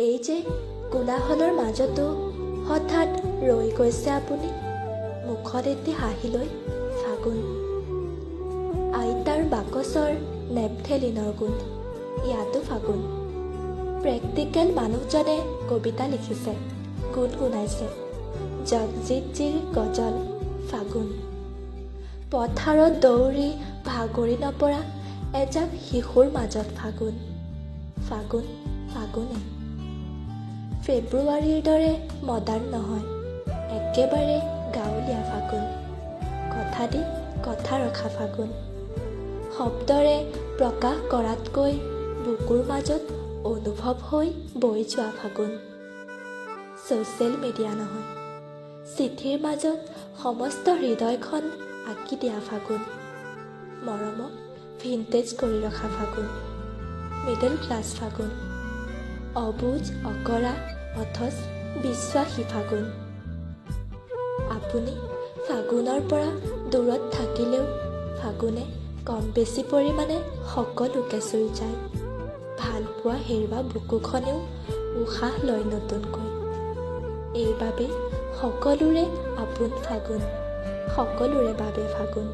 এই যে কোলাহলৰ মাজতো হঠাৎ ৰৈ গৈছে আপুনি, মুখত এটি হাঁহি লৈ ফাগুন। আইতাৰ বাকচৰ নেপথেলিনৰ গোন্ধ, ইয়াতো ফাগুন। প্ৰেক্টিকেল মানুহজনে কবিতা লিখিছে, গুণগুণাইছে জগজিৎজীৰ গজল ফাগুন। পথাৰত দৌৰি ভাগৰি নপৰা এজাক শিশুৰ মাজত ফাগুন, ফাগুন ফাগুনে। ফেব্ৰুৱাৰীৰ দৰে মডাৰ্ণ নহয়, একেবাৰে গাঁৱলীয়া ফাগুন। কথা দি কথা ৰখা ফাগুন, শব্দৰে প্ৰকাশ কৰাতকৈ বুকুৰ মাজত অনুভৱ হৈ বৈ যোৱা ফাগুন। ছ'চিয়েল মিডিয়া নহয়, চিঠিৰ মাজত সমস্ত হৃদয়খন আঁকি দিয়া ফাগুন। মৰমক ভিণ্টেজ কৰি ৰখা ফাগুন, মিডল ক্লাছ ফাগুন। অবুজ অকৰা অথচ বিশ্বাসী ফাগুন। আপুনি ফাগুনৰ পৰা দূৰত থাকিলেও ফাগুনে কম বেছি পৰিমাণে সকলোকে চুই যায়। ভালপোৱা হেৰুৱা বুকুখনেও উশাহ লয় নতুনকৈ। এইবাবে সকলোৰে আপোন ফাগুন, সকলোৰে বাবে ফাগুন।